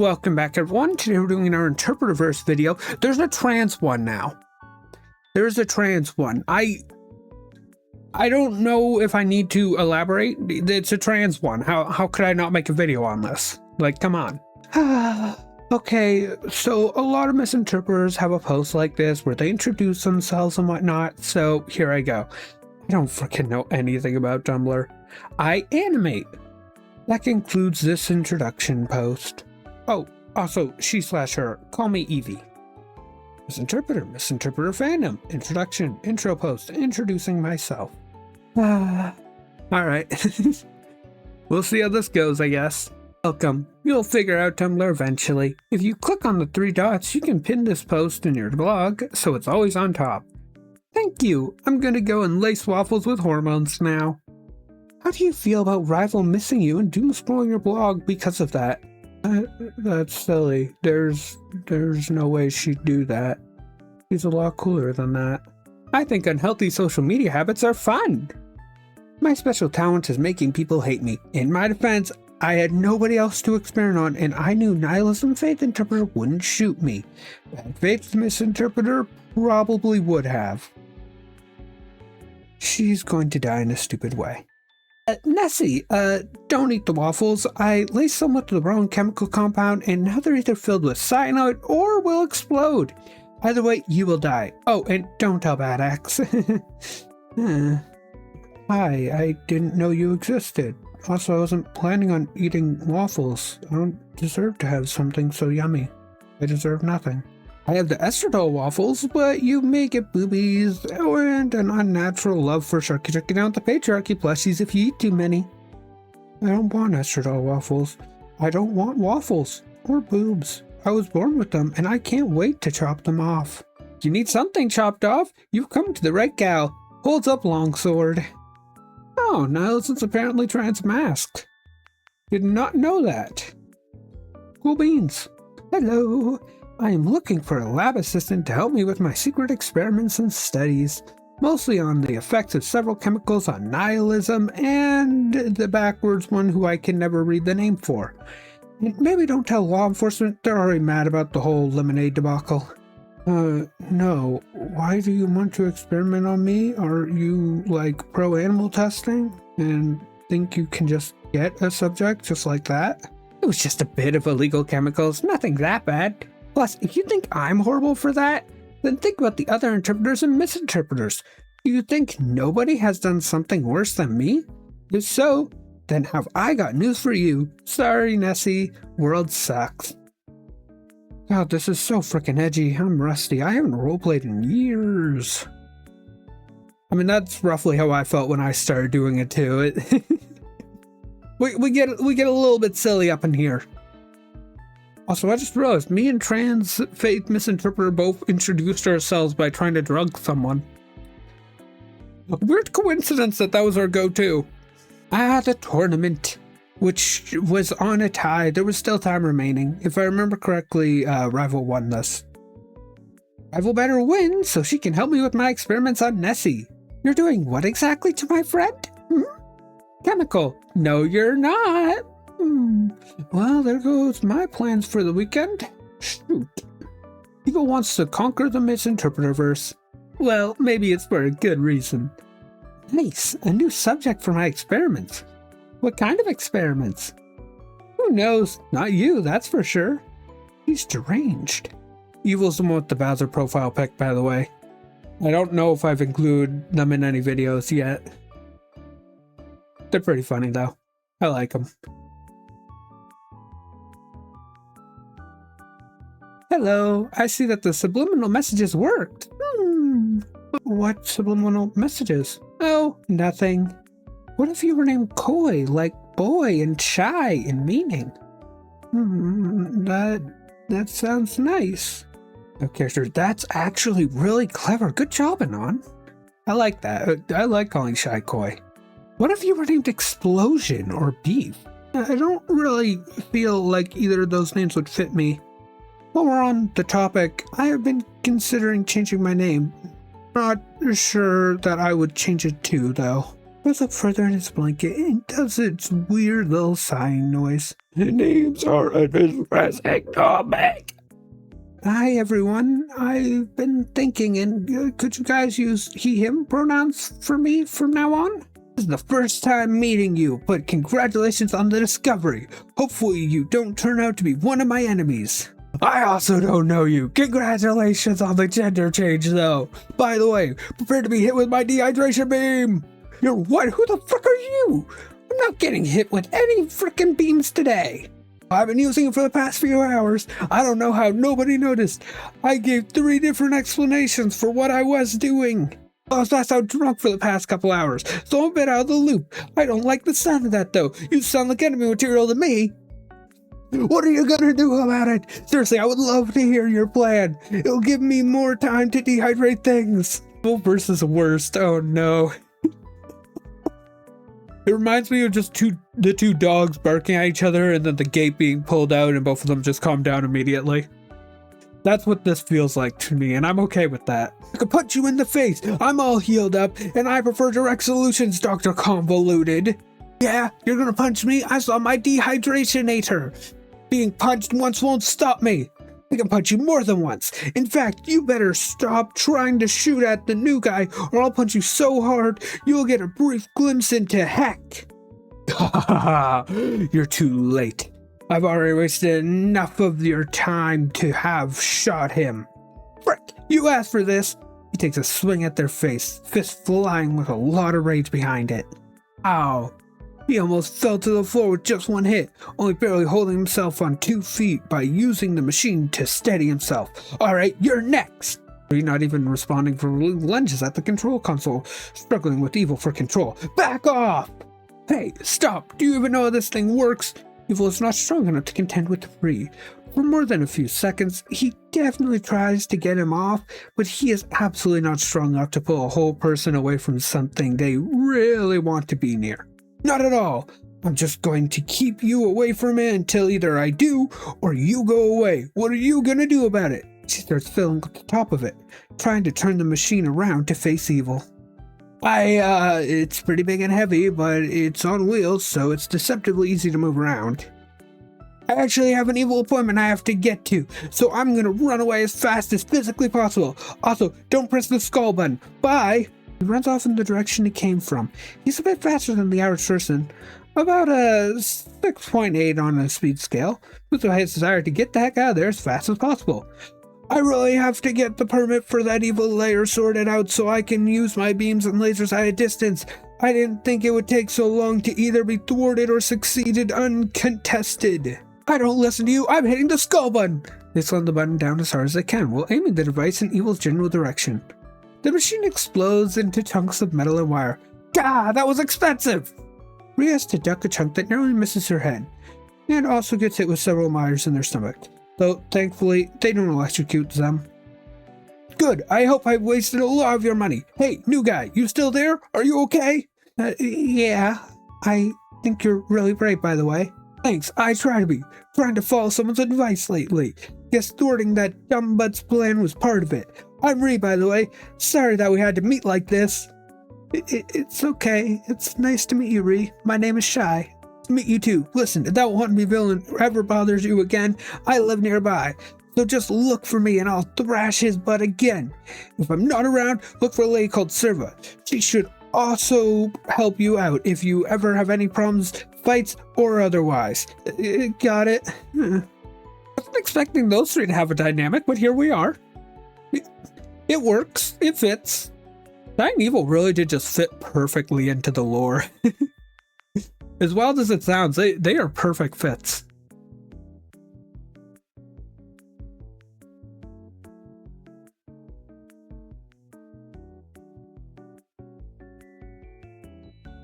Welcome back, everyone. Today we're doing our Interpreterverse video. There's a trans one now. There's a trans one. I don't know if I need to elaborate. It's a trans one. How could I not make a video on this? Like, come on. Okay, so a lot of misinterpreters have a post like this where they introduce themselves and whatnot. So here I go. I don't freaking know anything about Tumblr. I animate. That concludes this introduction post. Oh, also, she/her. Call me Evie. Misinterpreter fandom. Introduction, intro post, introducing myself. Alright. We'll see how this goes, I guess. Welcome. You'll figure out Tumblr eventually. If you click on the 3 dots, you can pin this post in your blog, so it's always on top. Thank you. I'm gonna go and lace waffles with hormones now. How do you feel about Rival missing you and doom scrolling your blog because of that? That's silly. There's no way she'd do that. She's a lot cooler than that. I think unhealthy social media habits are fun. My special talent is making people hate me. In my defense, I had nobody else to experiment on, and I knew Nihilism Faith Interpreter wouldn't shoot me. Bad Faith Misinterpreter probably would have. She's going to die in a stupid way. Nessie, don't eat the waffles. I laced them with the wrong chemical compound, and now they're either filled with cyanide or will explode. Either way, you will die. Oh, and don't tell Bad Axe. Hi, I didn't know you existed. Also, I wasn't planning on eating waffles. I don't deserve to have something so yummy. I deserve nothing. I have the estradiol waffles, but you may get boobies and an unnatural love for sharky down with the patriarchy plushies if you eat too many. I don't want estradiol waffles. I don't want waffles or boobs. I was born with them, and I can't wait to chop them off. You need something chopped off? You've come to the right gal. Holds up longsword. Oh, Nihilism's apparently trans-masked. Did not know that. Cool beans. Hello. I am looking for a lab assistant to help me with my secret experiments and studies, mostly on the effects of several chemicals on nihilism and the backwards one who I can never read the name for. And maybe don't tell law enforcement, they're already mad about the whole lemonade debacle. No. Why do you want to experiment on me? Are you, like, pro-animal testing? And think you can just get a subject just like that? It was just a bit of illegal chemicals, nothing that bad. Plus, if you think I'm horrible for that, then think about the other interpreters and misinterpreters. Do you think nobody has done something worse than me? If so, then have I got news for you. Sorry, Nessie. World sucks. God, this is so freaking edgy. I'm rusty. I haven't roleplayed in years. I mean, that's roughly how I felt when I started doing it too. We get a little bit silly up in here. Also, I just realized me and Trans Faith Misinterpreter both introduced ourselves by trying to drug someone. A weird coincidence that was our go-to. The tournament, which was on a tie. There was still time remaining. If I remember correctly, Rival won this. Rival better win so she can help me with my experiments on Nessie. You're doing what exactly to my friend? Chemical. No, you're not. Well, there goes my plans for the weekend. Shoot. Evil wants to conquer the Misinterpreterverse. Well, maybe it's for a good reason. Nice, a new subject for my experiments. What kind of experiments? Who knows? Not you, that's for sure. He's deranged. Evil's the one with the Bowser profile pic, by the way. I don't know if I've included them in any videos yet. They're pretty funny, though. I like them. Hello, I see that the subliminal messages worked. What subliminal messages? Oh, nothing. What if you were named Koi, like boy and shy in meaning? That sounds nice. Okay, sure, that's actually really clever. Good job, Anon. I like that. I like calling shy Koi. What if you were named Explosion or Beef? I don't really feel like either of those names would fit me. While we're on the topic, I have been considering changing my name. Not sure that I would change it to, though. Goes up further in its blanket and does its weird little sighing noise. The names are a distressing topic. Hi everyone, I've been thinking, and could you guys use he/him pronouns for me from now on? This is the first time meeting you, but congratulations on the discovery. Hopefully you don't turn out to be one of my enemies. I also don't know you. Congratulations on the gender change though. By the way, prepare to be hit with my dehydration beam. You're what? Who the frick are you? I'm not getting hit with any frickin' beams today. I've been using it for the past few hours. I don't know how nobody noticed. I gave 3 different explanations for what I was doing. I was passed out drunk for the past couple hours, so I'm a bit out of the loop. I don't like the sound of that though. You sound like enemy material to me. What are you gonna do about it? Seriously, I would love to hear your plan. It'll give me more time to dehydrate things. Evil versus worst. Oh no. It reminds me of just the two dogs barking at each other and then the gate being pulled out and both of them just calm down immediately. That's what this feels like to me, and I'm okay with that. I could punch you in the face. I'm all healed up, and I prefer direct solutions, Dr. Convoluted. Yeah, you're gonna punch me? I saw my dehydrationator. Being punched once won't stop me. I can punch you more than once. In fact, you better stop trying to shoot at the new guy, or I'll punch you so hard you'll get a brief glimpse into heck. You're too late. I've already wasted enough of your time to have shot him. Frick, you asked for this. He takes a swing at their face, fist flying with a lot of rage behind it. Ow. He almost fell to the floor with just one hit, only barely holding himself on 2 feet by using the machine to steady himself. Alright, you're next! You're not even responding for lunges at the control console, struggling with Evil for control. Back off! Hey, stop! Do you even know how this thing works? Evil is not strong enough to contend with 3. For more than a few seconds, he definitely tries to get him off, but he is absolutely not strong enough to pull a whole person away from something they really want to be near. Not at all. I'm just going to keep you away from it until either I do or you go away. What are you gonna do about it? She starts filling up the top of it, trying to turn the machine around to face Evil. It's pretty big and heavy, but it's on wheels, so it's deceptively easy to move around. I actually have an Evil appointment I have to get to, so I'm gonna run away as fast as physically possible. Also, don't press the skull button. Bye! He runs off in the direction he came from. He's a bit faster than the average person, about a 6.8 on a speed scale, with his desire to get the heck out of there as fast as possible. I really have to get the permit for that Evil layer sorted out so I can use my beams and lasers at a distance. I didn't think it would take so long to either be thwarted or succeeded uncontested. I don't listen to you, I'm hitting the skull button! They slam the button down as hard as they can while aiming the device in Evil's general direction. The machine explodes into chunks of metal and wire. Gah, that was expensive! Rhea has to duck a chunk that narrowly misses her head, and also gets hit with several mires in their stomach. Though, thankfully, they don't electrocute them. Good, I hope I've wasted a lot of your money. Hey, new guy, you still there? Are you okay? Yeah. I think you're really brave, by the way. Thanks, I try to be. Trying to follow someone's advice lately. Guess thwarting that dumb butt's plan was part of it. I'm Ree, by the way. Sorry that we had to meet like this. It's okay. It's nice to meet you, Ree. My name is Shy. Meet you too. Listen, if that wannabe villain ever bothers you again, I live nearby. So just look for me and I'll thrash his butt again. If I'm not around, look for a lady called Serva. She should also help you out if you ever have any problems, fights, or otherwise. Got it? I wasn't expecting those 3 to have a dynamic, but here we are. It works. It fits. Dying Evil really did just fit perfectly into the lore. As wild as it sounds, they are perfect fits.